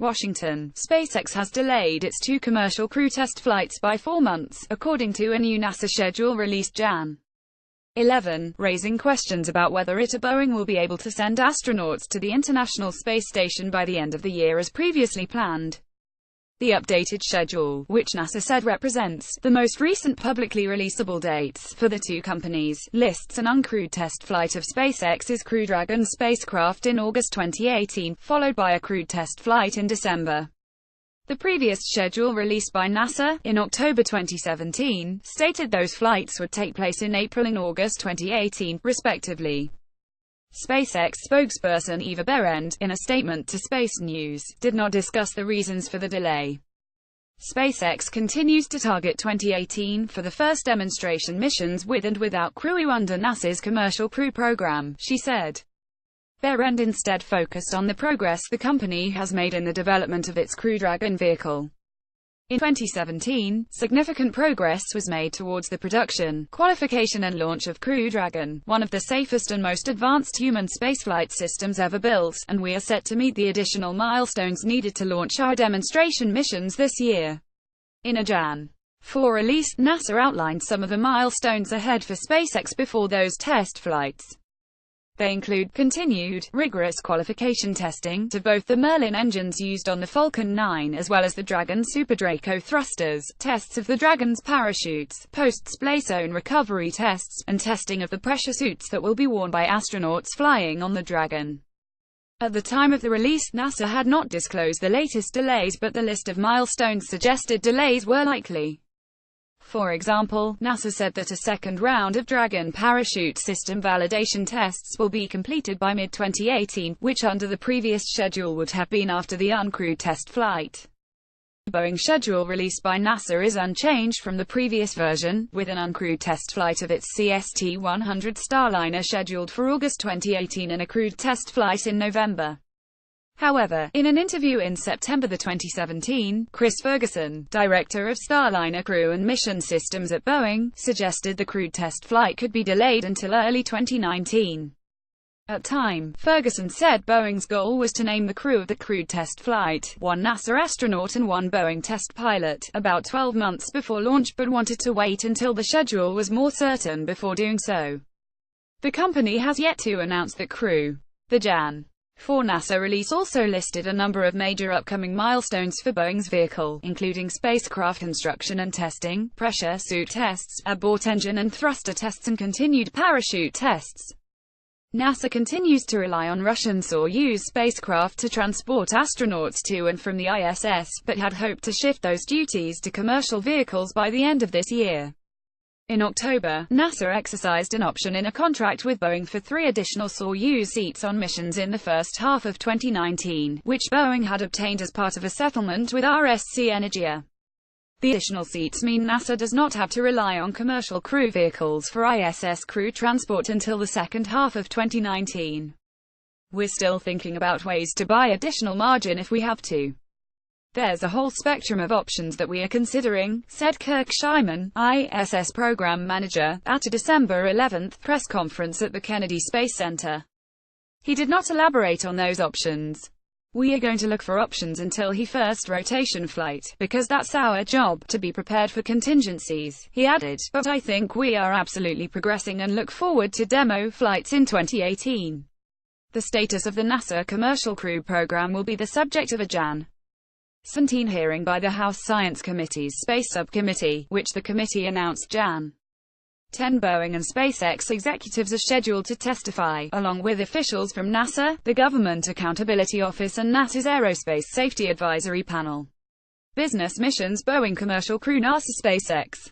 Washington. SpaceX has delayed its 2 commercial crew test flights by 4 months, according to a new NASA schedule released Jan. 11, raising questions about whether it or Boeing will be able to send astronauts to the International Space Station by the end of the year as previously planned. The updated schedule, which NASA said represents the most recent publicly releasable dates for the 2 companies, lists an uncrewed test flight of SpaceX's Crew Dragon spacecraft in August 2018, followed by a crewed test flight in December. The previous schedule released by NASA, in October 2017, stated those flights would take place in April and August 2018, respectively. SpaceX spokesperson Eva Berend, in a statement to Space News, did not discuss the reasons for the delay. SpaceX continues to target 2018 for the first demonstration missions with and without crew under NASA's Commercial Crew Program, she said. Berend instead focused on the progress the company has made in the development of its Crew Dragon vehicle. In 2017, significant progress was made towards the production, qualification and launch of Crew Dragon, one of the safest and most advanced human spaceflight systems ever built, and we are set to meet the additional milestones needed to launch our demonstration missions this year. In a Jan. 4 release, NASA outlined some of the milestones ahead for SpaceX before those test flights. They include continued, rigorous qualification testing to both the Merlin engines used on the Falcon 9 as well as the Dragon Super Draco thrusters, tests of the Dragon's parachutes, post-splash zone recovery tests, and testing of the pressure suits that will be worn by astronauts flying on the Dragon. At the time of the release, NASA had not disclosed the latest delays, but the list of milestones suggested delays were likely. For example, NASA said that a second round of Dragon parachute system validation tests will be completed by mid-2018, which under the previous schedule would have been after the uncrewed test flight. The Boeing schedule released by NASA is unchanged from the previous version, with an uncrewed test flight of its CST-100 Starliner scheduled for August 2018 and a crewed test flight in November. However, in an interview in September 2017, Chris Ferguson, director of Starliner Crew and Mission Systems at Boeing, suggested the crewed test flight could be delayed until early 2019. At time, Ferguson said Boeing's goal was to name the crew of the crewed test flight, 1 NASA astronaut and 1 Boeing test pilot, about 12 months before launch, but wanted to wait until the schedule was more certain before doing so. The company has yet to announce the crew. The Jan. 4 NASA release also listed a number of major upcoming milestones for Boeing's vehicle, including spacecraft construction and testing, pressure suit tests, abort engine and thruster tests and continued parachute tests. NASA continues to rely on Russian Soyuz spacecraft to transport astronauts to and from the ISS, but had hoped to shift those duties to commercial vehicles by the end of this year. In October, NASA exercised an option in a contract with Boeing for 3 additional Soyuz seats on missions in the first half of 2019, which Boeing had obtained as part of a settlement with RSC Energia. The additional seats mean NASA does not have to rely on commercial crew vehicles for ISS crew transport until the second half of 2019. We're still thinking about ways to buy additional margin if we have to. There's a whole spectrum of options that we are considering, said Kirk Scheiman, ISS program manager, at a December 11 press conference at the Kennedy Space Center. He did not elaborate on those options. We are going to look for options until he first rotation flight, because that's our job, to be prepared for contingencies, he added, but I think we are absolutely progressing and look forward to demo flights in 2018. The status of the NASA Commercial Crew Program will be the subject of a Jan. 17 hearing by the House Science Committee's Space Subcommittee, which the committee announced Jan. 10 Boeing and SpaceX executives are scheduled to testify, along with officials from NASA, the Government Accountability Office and NASA's Aerospace Safety Advisory Panel. Business missions: Boeing Commercial Crew, NASA SpaceX.